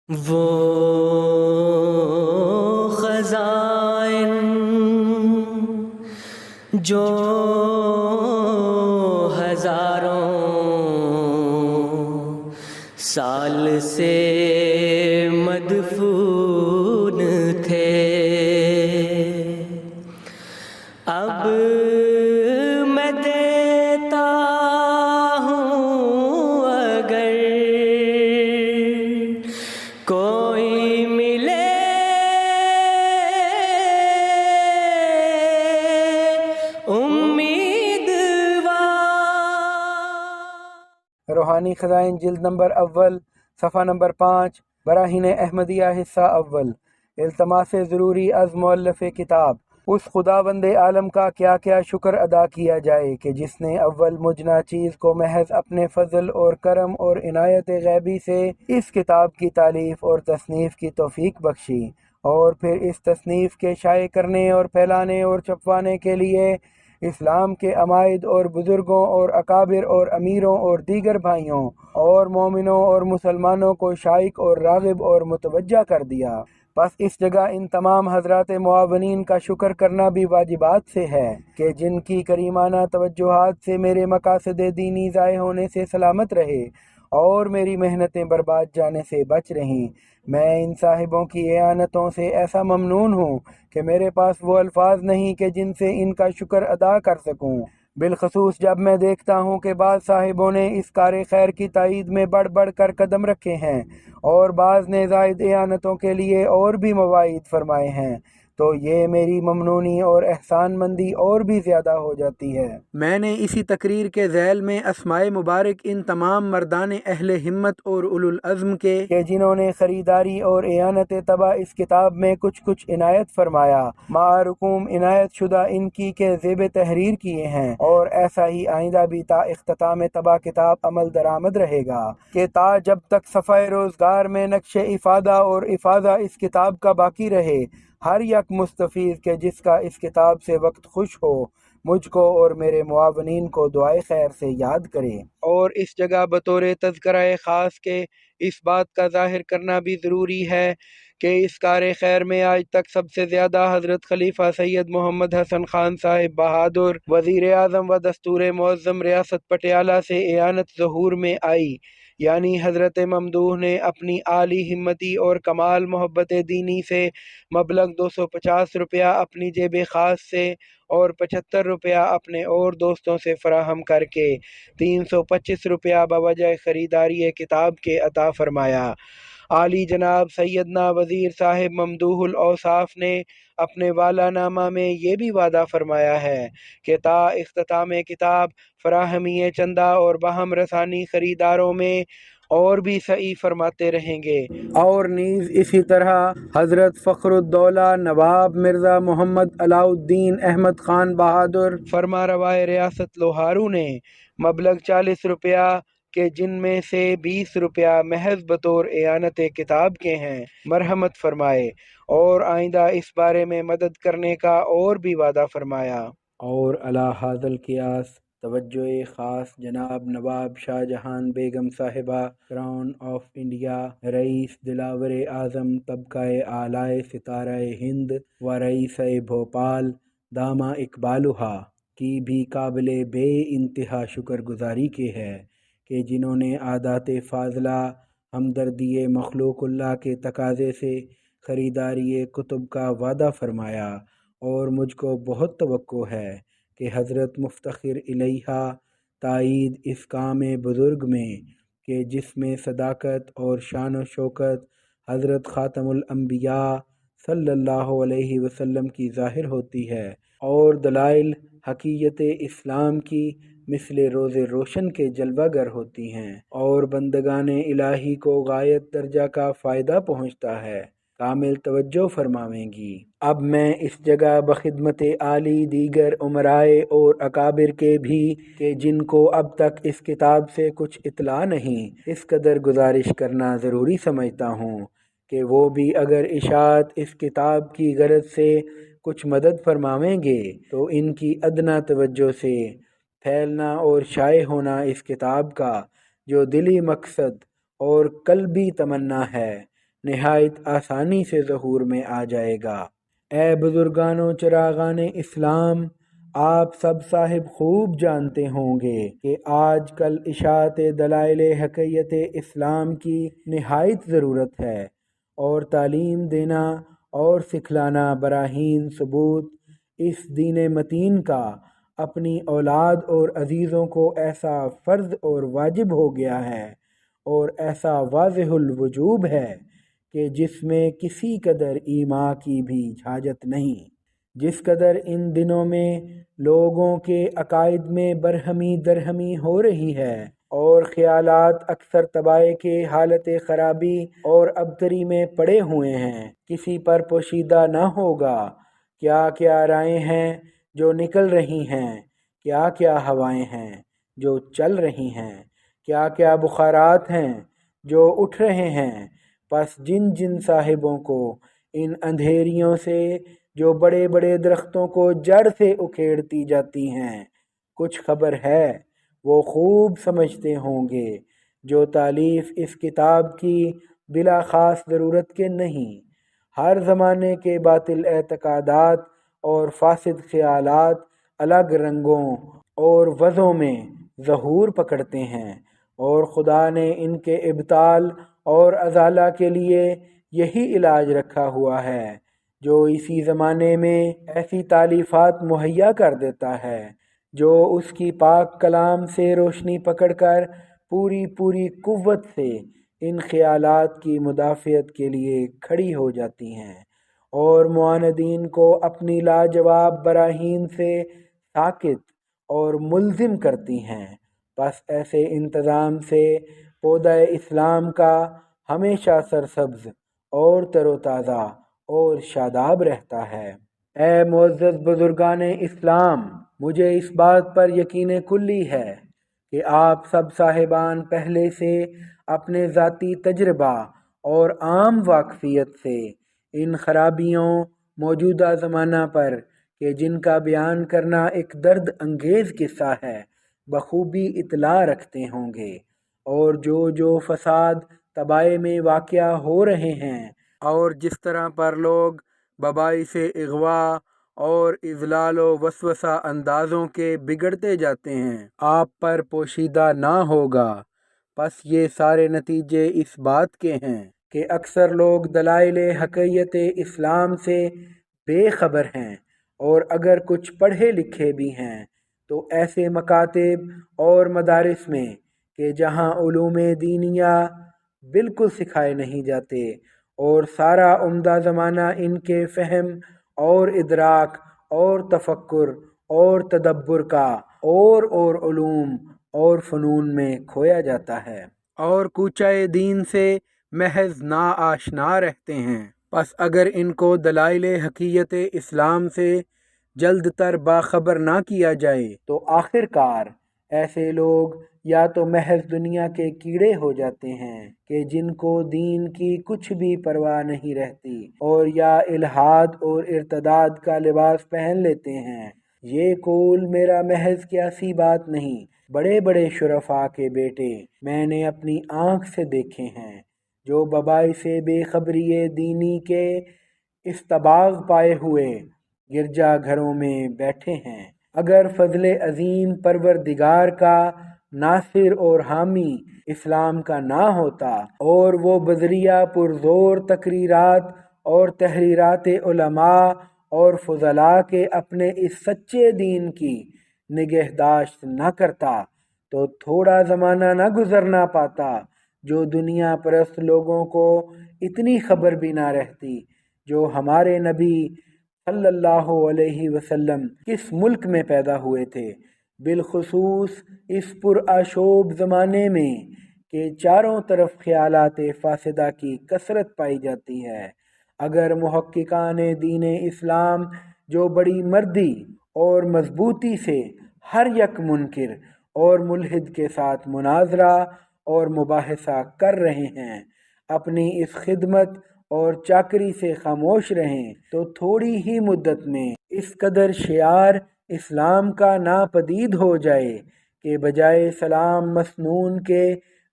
وہ خزائن جو ہزاروں سال سے مدفون تھے، اب میں دیتا ہوں اگر کوئی ملے روحانی خزائن جلد نمبر اول صفحہ نمبر 5 براہین احمدیہ حصہ اول۔ التماس ضروری از مؤلف کتاب۔ اس خداوند عالم کا کیا کیا شکر ادا کیا جائے کہ جس نے اول مجنا چیز کو محض اپنے فضل اور کرم اور عنایت غیبی سے اس کتاب کی تالیف اور تصنیف کی توفیق بخشی، اور پھر اس تصنیف کے شائع کرنے اور پھیلانے اور چھپوانے کے لیے اسلام کے عمائد اور بزرگوں اور اکابر اور امیروں اور دیگر بھائیوں اور مومنوں اور مسلمانوں کو شائق اور راغب اور متوجہ کر دیا۔ بس اس جگہ ان تمام حضرات معاونین کا شکر کرنا بھی واجبات سے ہے کہ جن کی کریمانہ توجہات سے میرے مقاصد دینی ضائع ہونے سے سلامت رہے اور میری محنتیں برباد جانے سے بچ رہیں۔ میں ان صاحبوں کی اعانتوں سے ایسا ممنون ہوں کہ میرے پاس وہ الفاظ نہیں کہ جن سے ان کا شکر ادا کر سکوں، بالخصوص جب میں دیکھتا ہوں کہ بعض صاحبوں نے اس کار خیر کی تائید میں بڑھ بڑھ کر قدم رکھے ہیں اور بعض نے زائد اعانتوں کے لیے اور بھی مواعید فرمائے ہیں، تو یہ میری ممنونی اور احسان مندی اور بھی زیادہ ہو جاتی ہے۔ میں نے اسی تقریر کے ذیل میں اسماء مبارک ان تمام مردان اہل ہمت اور اولو العزم کے کہ جنہوں نے خریداری اور اعانت طبع اس کتاب میں کچھ عنایت فرمایا، مع رقوم عنایت شدہ ان کی کے زیب تحریر کیے ہیں، اور ایسا ہی آئندہ بھی تا اختتام طبع کتاب عمل درآمد رہے گا کہ تا جب تک صفحہ روزگار میں نقش افادہ اور افاضہ اس کتاب کا باقی رہے، ہر یک مستفیض کے جس کا اس کتاب سے وقت خوش ہو مجھ کو اور میرے معاونین کو دعائے خیر سے یاد کرے۔ اور اس جگہ بطور تذکرہ خاص کے اس بات کا ظاہر کرنا بھی ضروری ہے کہ اس کار خیر میں آج تک سب سے زیادہ حضرت خلیفہ سید محمد حسن خان صاحب بہادر وزیر اعظم و دستور معظم ریاست پٹیالہ سے اعانت ظہور میں آئی، یعنی حضرت ممدوح نے اپنی عالی ہمتی اور کمال محبت دینی سے مبلغ 250 روپیہ اپنی جیب خاص سے اور 75 روپیہ اپنے اور دوستوں سے فراہم کر کے 325 روپیہ بوجہ خریداری کتاب کے عطا فرمایا۔ عالی جناب سیدنا وزیر صاحب ممدوح الاوصاف نے اپنے والا نامہ میں یہ بھی وعدہ فرمایا ہے کہ تا اختتام کتاب فراہمی چندہ اور باہم رسانی خریداروں میں اور بھی سعی فرماتے رہیں گے، اور نیز اسی طرح حضرت فخر الدولہ نواب مرزا محمد علاء الدین احمد خان بہادر فرما روائے ریاست لوہارو نے مبلغ 40 روپیہ کہ جن میں سے 20 روپیہ محض بطور اعانت کتاب کے ہیں مرحمت فرمائے، اور آئندہ اس بارے میں مدد کرنے کا اور بھی وعدہ فرمایا۔ اور علی ھذا القیاس توجہ خاص جناب نواب شاہ جہان بیگم صاحبہ کراؤن آف انڈیا، رئیس دلاور اعظم طبقہ اعلی ستارہ ہند و رئیس بھوپال دامہ اقبالہا کی بھی قابل بے انتہا شکر گزاری کے ہے کہ جنہوں نے عادات فاضلہ ہمدردی مخلوق اللہ کے تقاضے سے خریداری کتب کا وعدہ فرمایا، اور مجھ کو بہت توقع ہے کہ حضرت مفتخر الیہا تائید اس کام بزرگ میں کہ جس میں صداقت اور شان و شوکت حضرت خاتم الانبیاء صلی اللہ علیہ وسلم کی ظاہر ہوتی ہے، اور دلائل حقیقت اسلام کی مثل روز روشن کے جلوہ گر ہوتی ہیں، اور بندگان الہی کو غایت درجہ کا فائدہ پہنچتا ہے، کامل توجہ فرماویں گی۔ اب میں اس جگہ بخدمت عالی دیگر امرائے اور اکابر کے بھی کہ جن کو اب تک اس کتاب سے کچھ اطلاع نہیں، اس قدر گزارش کرنا ضروری سمجھتا ہوں کہ وہ بھی اگر اشاعت اس کتاب کی غرض سے کچھ مدد فرماویں گے تو ان کی ادنا توجہ سے پھیلنا اور شائع ہونا اس کتاب کا جو دلی مقصد اور قلبی تمنا ہے نہایت آسانی سے ظہور میں آ جائے گا۔ اے بزرگان و چراغان اسلام، آپ سب صاحب خوب جانتے ہوں گے کہ آج کل اشاعت دلائل حقیقت اسلام کی نہایت ضرورت ہے، اور تعلیم دینا اور سکھلانا براہین ثبوت اس دین متین کا اپنی اولاد اور عزیزوں کو ایسا فرض اور واجب ہو گیا ہے، اور ایسا واضح الوجوب ہے کہ جس میں کسی قدر ایما کی بھی حاجت نہیں۔ جس قدر ان دنوں میں لوگوں کے عقائد میں برہمی درہمی ہو رہی ہے، اور خیالات اکثر تباہی کے حالت خرابی اور ابتری میں پڑے ہوئے ہیں، کسی پر پوشیدہ نہ ہوگا کیا کیا رائے ہیں جو نکل رہی ہیں، کیا کیا ہوائیں ہیں جو چل رہی ہیں، کیا کیا بخارات ہیں جو اٹھ رہے ہیں۔ پس جن جن صاحبوں کو ان اندھیریوں سے جو بڑے بڑے درختوں کو جڑ سے اکھیڑتی جاتی ہیں کچھ خبر ہے، وہ خوب سمجھتے ہوں گے جو تالیف اس کتاب کی بلا خاص ضرورت کے نہیں۔ ہر زمانے کے باطل اعتقادات اور فاسد خیالات الگ رنگوں اور وضعوں میں ظہور پکڑتے ہیں، اور خدا نے ان کے ابطال اور ازالہ کے لیے یہی علاج رکھا ہوا ہے جو اسی زمانے میں ایسی تالیفات مہیا کر دیتا ہے جو اس کی پاک کلام سے روشنی پکڑ کر پوری قوت سے ان خیالات کی مدافعت کے لیے کھڑی ہو جاتی ہیں، اور معاندین کو اپنی لاجواب براہین سے ساکت اور ملزم کرتی ہیں۔ پس ایسے انتظام سے پودہ اسلام کا ہمیشہ سرسبز اور تر و تازہ اور شاداب رہتا ہے۔ اے معزز بزرگان اسلام، مجھے اس بات پر یقین کلی ہے کہ آپ سب صاحبان پہلے سے اپنے ذاتی تجربہ اور عام واقفیت سے ان خرابیوں موجودہ زمانہ پر کہ جن کا بیان کرنا ایک درد انگیز قصہ ہے بخوبی اطلاع رکھتے ہوں گے، اور جو فساد تباہی میں واقع ہو رہے ہیں اور جس طرح پر لوگ باعث اغوا اور اضلال و وسوسہ اندازوں کے بگڑتے جاتے ہیں، آپ پر پوشیدہ نہ ہوگا۔ پس یہ سارے نتیجے اس بات کے ہیں کہ اکثر لوگ دلائل حقیقت اسلام سے بے خبر ہیں، اور اگر کچھ پڑھے لکھے بھی ہیں تو ایسے مکاتب اور مدارس میں کہ جہاں علوم دینیہ بالکل سکھائے نہیں جاتے، اور سارا عمدہ زمانہ ان کے فہم اور ادراک اور تفکر اور تدبر کا اور علوم اور فنون میں کھویا جاتا ہے، اور کوچہ دین سے محض نا آشنا رہتے ہیں۔ پس اگر ان کو دلائل حقیقت اسلام سے جلد تر باخبر نہ کیا جائے تو آخر کار ایسے لوگ یا تو محض دنیا کے کیڑے ہو جاتے ہیں کہ جن کو دین کی کچھ بھی پرواہ نہیں رہتی، اور یا الحاد اور ارتداد کا لباس پہن لیتے ہیں۔ یہ قول میرا محض قیاسی بات نہیں، بڑے بڑے شرفاء کے بیٹے میں نے اپنی آنکھ سے دیکھے ہیں جو باعث بے خبری دینی کے استباغ پائے ہوئے گرجا گھروں میں بیٹھے ہیں۔ اگر فضل عظیم پروردگار کا ناصر اور حامی اسلام کا نہ ہوتا، اور وہ بذریعہ پرزور تقریرات اور تحریرات علماء اور فضلاء کے اپنے اس سچے دین کی نگہداشت نہ کرتا تو تھوڑا زمانہ نہ گزرنا پاتا جو دنیا پرست لوگوں کو اتنی خبر بھی نہ رہتی جو ہمارے نبی صلی اللہ علیہ وسلم کس ملک میں پیدا ہوئے تھے، بالخصوص اس پرآشوب زمانے میں کہ چاروں طرف خیالات فاسدہ کی کثرت پائی جاتی ہے۔ اگر محققان دین اسلام جو بڑی مردی اور مضبوطی سے ہر یک منکر اور ملحد کے ساتھ مناظرہ اور مباحثہ کر رہے ہیں اپنی اس خدمت اور چاکری سے خاموش رہیں تو تھوڑی ہی مدت میں اس قدر شعار اسلام کا ناپدید ہو جائے کہ بجائے سلام مسنون کے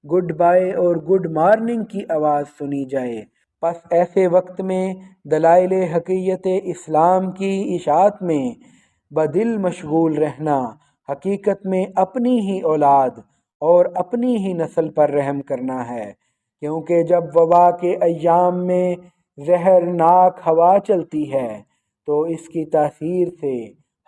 گڈ بائے اور گڈ مارننگ کی آواز سنی جائے۔ پس ایسے وقت میں دلائل حقیقت اسلام کی اشاعت میں بدل مشغول رہنا حقیقت میں اپنی ہی اولاد اور اپنی ہی نسل پر رحم کرنا ہے، کیونکہ جب وبا کے ایام میں زہرناک ہوا چلتی ہے تو اس کی تاثیر سے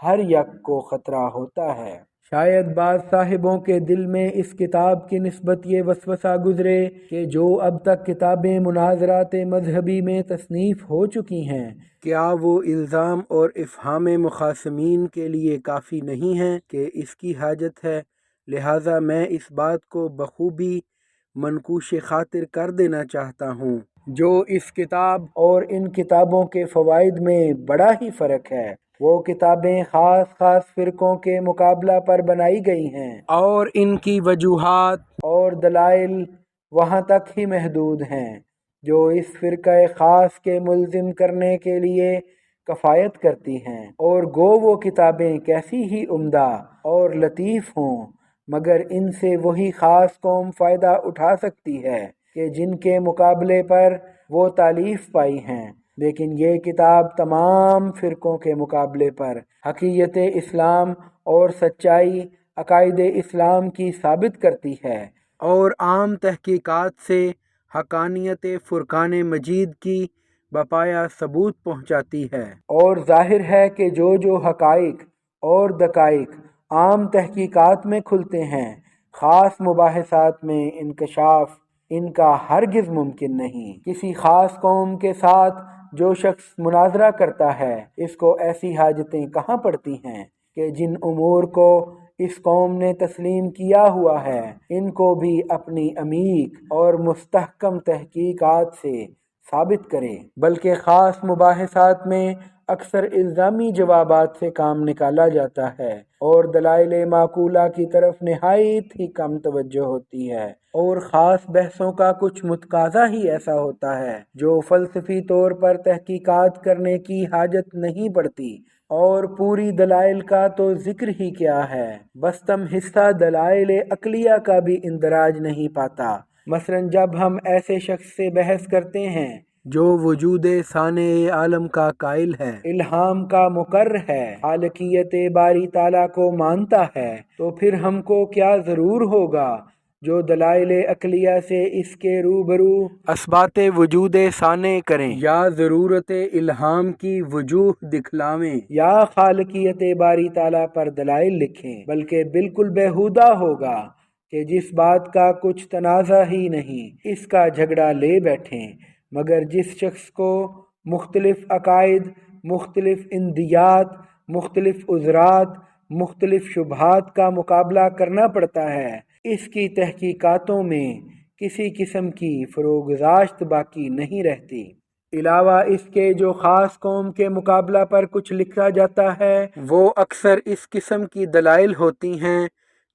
ہر یک کو خطرہ ہوتا ہے۔ شاید بعض صاحبوں کے دل میں اس کتاب کی نسبت یہ وسوسہ گزرے کہ جو اب تک کتابیں مناظرات مذہبی میں تصنیف ہو چکی ہیں، کیا وہ الزام اور افہام مخاصمین کے لیے کافی نہیں ہیں کہ اس کی حاجت ہے؟ لہٰذا میں اس بات کو بخوبی منقوش خاطر کر دینا چاہتا ہوں جو اس کتاب اور ان کتابوں کے فوائد میں بڑا ہی فرق ہے۔ وہ کتابیں خاص فرقوں کے مقابلہ پر بنائی گئی ہیں اور ان کی وجوہات اور دلائل وہاں تک ہی محدود ہیں جو اس فرقہ خاص کے ملزم کرنے کے لیے کفایت کرتی ہیں، اور گو وہ کتابیں کیسی ہی عمدہ اور لطیف ہوں، مگر ان سے وہی خاص قوم فائدہ اٹھا سکتی ہے کہ جن کے مقابلے پر وہ تالیف پائی ہیں، لیکن یہ کتاب تمام فرقوں کے مقابلے پر حقیقت اسلام اور سچائی عقائد اسلام کی ثابت کرتی ہے اور عام تحقیقات سے حقانیت فرقان مجید کی بپایا ثبوت پہنچاتی ہے۔ اور ظاہر ہے کہ جو حقائق اور دقائق عام تحقیقات میں کھلتے ہیں، خاص مباحثات میں انکشاف ان کا ہرگز ممکن نہیں۔ کسی خاص قوم کے ساتھ جو شخص مناظرہ کرتا ہے، اس کو ایسی حاجتیں کہاں پڑتی ہیں کہ جن امور کو اس قوم نے تسلیم کیا ہوا ہے، ان کو بھی اپنی عمیق اور مستحکم تحقیقات سے ثابت کرے، بلکہ خاص مباحثات میں اکثر الزامی جوابات سے کام نکالا جاتا ہے اور دلائل معقولہ کی طرف نہایت ہی کم توجہ ہوتی ہے، اور خاص بحثوں کا کچھ متقاضا ہی ایسا ہوتا ہے جو فلسفی طور پر تحقیقات کرنے کی حاجت نہیں پڑتی، اور پوری دلائل کا تو ذکر ہی کیا ہے، بستم حصہ دلائل عقلیہ کا بھی اندراج نہیں پاتا۔ مثلا جب ہم ایسے شخص سے بحث کرتے ہیں جو وجود صانع عالم کا قائل ہے، الہام کا مقرر ہے، خالقیت باری تعالیٰ کو مانتا ہے، تو پھر ہم کو کیا ضرور ہوگا جو دلائل عقلیہ سے اس کے روبرو اثبات وجود صانع کریں، یا ضرورت الہام کی وجوہ دکھلاویں، یا خالقیت باری تعالیٰ پر دلائل لکھیں، بلکہ بالکل بیہودہ ہوگا کہ جس بات کا کچھ تنازع ہی نہیں اس کا جھگڑا لے بیٹھیں، مگر جس شخص کو مختلف عقائد، مختلف اندیات، مختلف عذرات، مختلف شبہات کا مقابلہ کرنا پڑتا ہے، اس کی تحقیقاتوں میں کسی قسم کی فروگزاشت باقی نہیں رہتی۔ علاوہ اس کے جو خاص قوم کے مقابلہ پر کچھ لکھا جاتا ہے، وہ اکثر اس قسم کی دلائل ہوتی ہیں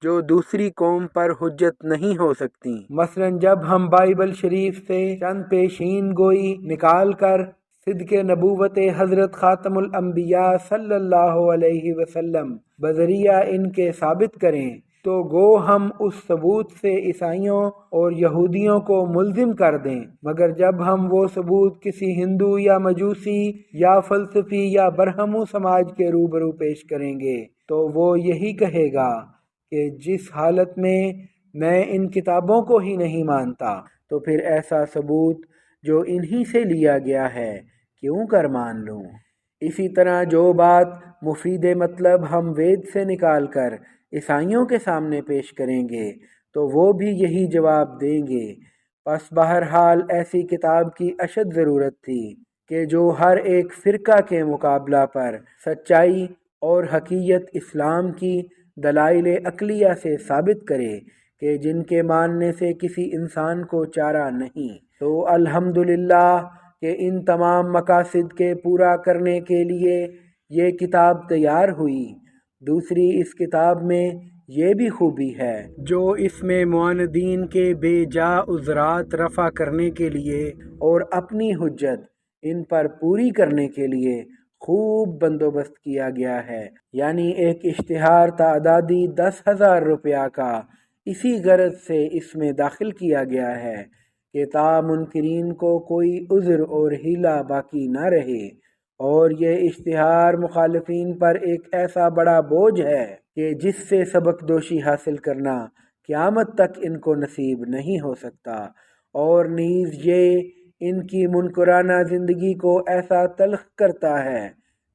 جو دوسری قوم پر حجت نہیں ہو سکتی۔ مثلا جب ہم بائبل شریف سے چند پیشین گوئی نکال کر صدق نبوت حضرت خاتم الانبیاء صلی اللہ علیہ وسلم بذریعہ ان کے ثابت کریں تو گو ہم اس ثبوت سے عیسائیوں اور یہودیوں کو ملزم کر دیں، مگر جب ہم وہ ثبوت کسی ہندو یا مجوسی یا فلسفی یا برہمو سماج کے روبرو پیش کریں گے تو وہ یہی کہے گا کہ جس حالت میں ان کتابوں کو ہی نہیں مانتا، تو پھر ایسا ثبوت جو انہی سے لیا گیا ہے کیوں کر مان لوں۔ اسی طرح جو بات مفید مطلب ہم وید سے نکال کر عیسائیوں کے سامنے پیش کریں گے تو وہ بھی یہی جواب دیں گے۔ پس بہرحال ایسی کتاب کی اشد ضرورت تھی کہ جو ہر ایک فرقہ کے مقابلہ پر سچائی اور حقیقت اسلام کی دلائل عقلیہ سے ثابت کرے کہ جن کے ماننے سے کسی انسان کو چارہ نہیں۔ تو الحمدللہ کہ ان تمام مقاصد کے پورا کرنے کے لیے یہ کتاب تیار ہوئی۔ دوسری اس کتاب میں یہ بھی خوبی ہے جو اس میں معاندین کے بے جا عذرات رفع کرنے کے لیے اور اپنی حجت ان پر پوری کرنے کے لیے خوب بندوبست کیا گیا ہے، یعنی ایک اشتہار تعدادی 10,000 روپیہ کا اسی غرض سے اس میں داخل کیا گیا ہے کہ تا منکرین کو کوئی عذر اور حیلہ باقی نہ رہے، اور یہ اشتہار مخالفین پر ایک ایسا بڑا بوجھ ہے کہ جس سے سبق دوشی حاصل کرنا قیامت تک ان کو نصیب نہیں ہو سکتا، اور نیز یہ ان کی منکرانہ زندگی کو ایسا تلخ کرتا ہے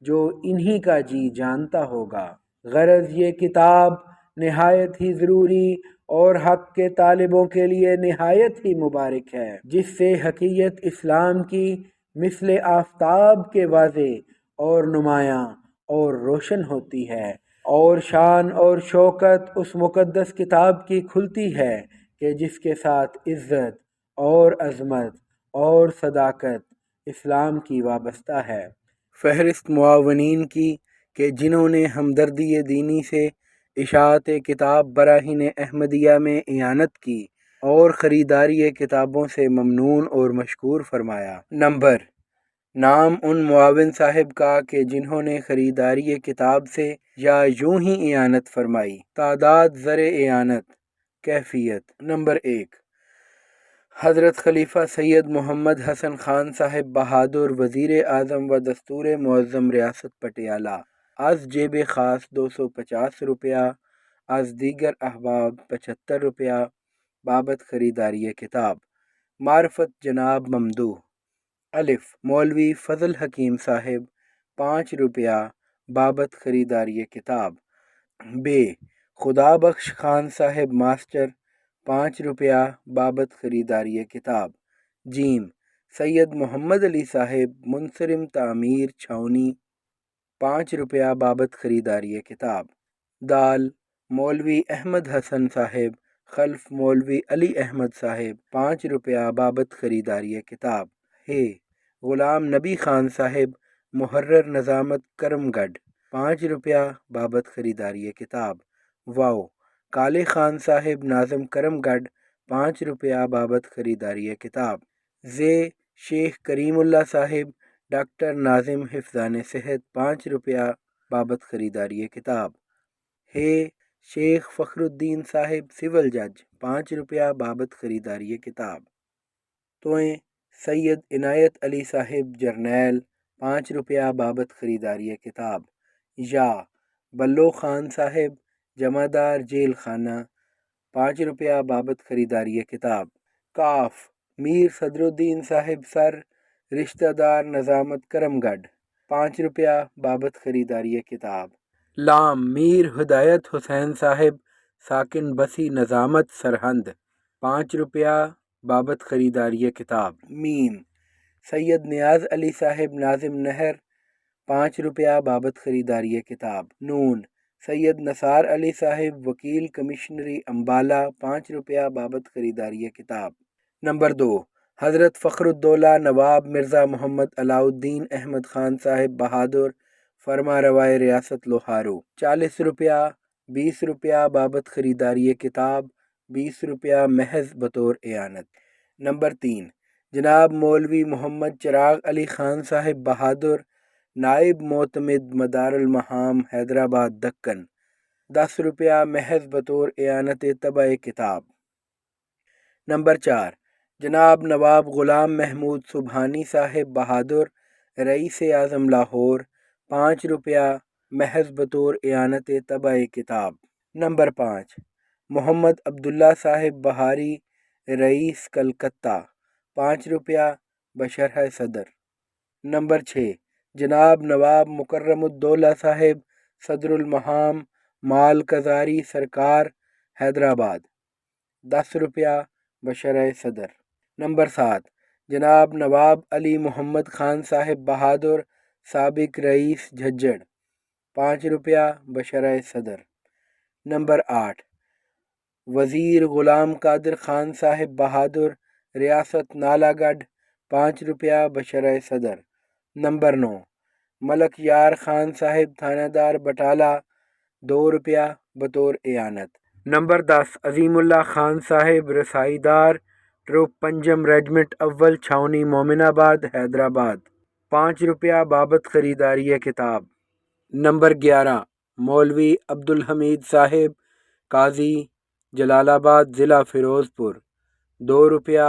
جو انہی کا جی جانتا ہوگا۔ غرض یہ کتاب نہایت ہی ضروری اور حق کے طالبوں کے لیے نہایت ہی مبارک ہے، جس سے حقیقت اسلام کی مثل آفتاب کے واضح اور نمایاں اور روشن ہوتی ہے، اور شان اور شوکت اس مقدس کتاب کی کھلتی ہے کہ جس کے ساتھ عزت اور عظمت اور صداقت اسلام کی وابستہ ہے۔ فہرست معاونین کی کہ جنہوں نے ہمدردی دینی سے اشاعت کتاب براہین احمدیہ میں اعانت کی اور خریداری کتابوں سے ممنون اور مشکور فرمایا۔ نمبر، نام ان معاون صاحب کا کہ جنہوں نے خریداری کتاب سے یا یوں ہی اعانت فرمائی۔ تعداد، زر اعانت، کیفیت۔ نمبر 1، حضرت خلیفہ سید محمد حسن خان صاحب بہادر، وزیر اعظم و دستور معظم ریاست پٹیالہ، از جیب خاص 250 روپیہ، از دیگر احباب 75 روپیہ بابت خریداری کتاب۔ معرفت جناب ممدوح۔ الف، مولوی فضل حکیم صاحب 5 روپیہ بابت خریداری کتاب۔ ب، خدا بخش خان صاحب ماسٹر 5 روپیہ بابت خریداری کتاب۔ جیم، سید محمد علی صاحب منصرم تعمیر چھاؤنی 5 روپیہ بابت خریداری کتاب۔ دال، مولوی احمد حسن صاحب خلف مولوی علی احمد صاحب 5 روپیہ بابت خریداری کتاب۔ ہے، غلام نبی خان صاحب محرر نظامت کرم گڑھ 5 روپیہ بابت خریداری کتاب۔ واو، کالے خان صاحب ناظم کرم گڑھ 5 روپیہ بابت خریداری کتاب۔ زے، شیخ کریم اللہ صاحب ڈاکٹر ناظم حفظان صحت 5 روپیہ بابت خریداری کتاب۔ ہے، شیخ فخر الدین صاحب سول جج 5 روپیہ بابت خریداری کتاب۔ توئیں، سید عنایت علی صاحب جرنیل 5 روپیہ بابت خریداری کتاب۔ یا، بلو خان صاحب جمعدار جیل خانہ 5 روپیہ بابت خریداری کتاب۔ کاف، میر صدر الدین صاحب سر رشتہ دار نظامت کرم گڑھ 5 روپیہ بابت خریداری کتاب۔ لام، میر ہدایت حسین صاحب ساکن بسی نظامت سرہند 5 روپیہ بابت خریداری کتاب۔ میم، سید نیاز علی صاحب ناظم نہر 5 روپیہ بابت خریداری کتاب۔ نون، سید نثار علی صاحب وکیل کمشنری امبالہ 5 روپیہ بابت خریداری کتاب۔ نمبر 2، حضرت فخر الدولہ نواب مرزا محمد علاء الدین احمد خان صاحب بہادر فرما روائے ریاست لوہارو 40 روپیہ 20 روپیہ بابت خریداری کتاب، 20 روپیہ محض بطور اعانت۔ نمبر 3، جناب مولوی محمد چراغ علی خان صاحب بہادر نائب معتمد مدار المہام حیدرآباد دکن 10 روپیہ محض بطور اعانت طبع کتاب۔ نمبر 4، جناب نواب غلام محمود سبحانی صاحب بہادر رئیس اعظم لاہور 5 روپیہ محض بطور اعانت طبع کتاب۔ نمبر 5، محمد عبداللہ صاحب بہاری رئیس کلکتہ 5 روپیہ بشرح صدر۔ نمبر 6، جناب نواب مکرم الدولہ صاحب صدر المہام مال کزاری سرکار حیدرآباد 10 روپیہ بشرح صدر۔ نمبر 7، جناب نواب علی محمد خان صاحب بہادر سابق رئیس جھجڑ 5 روپیہ بشرح صدر۔ نمبر 8، وزیر غلام قادر خان صاحب بہادر ریاست نالا گڑھ 5 روپیہ بشرح صدر۔ نمبر 9، ملک یار خان صاحب تھانہ دار بٹالہ 2 روپیہ بطور اعانت۔ نمبر 10، عظیم اللہ خان صاحب رسائی دار ٹروپ پنجم ریجمنٹ اول چھاؤنی مومن آباد حیدرآباد 5 روپیہ بابت خریداری کتاب۔ نمبر 11، مولوی عبدالحمید صاحب قاضی جلال آباد ضلع فیروز پور 2 روپیہ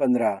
15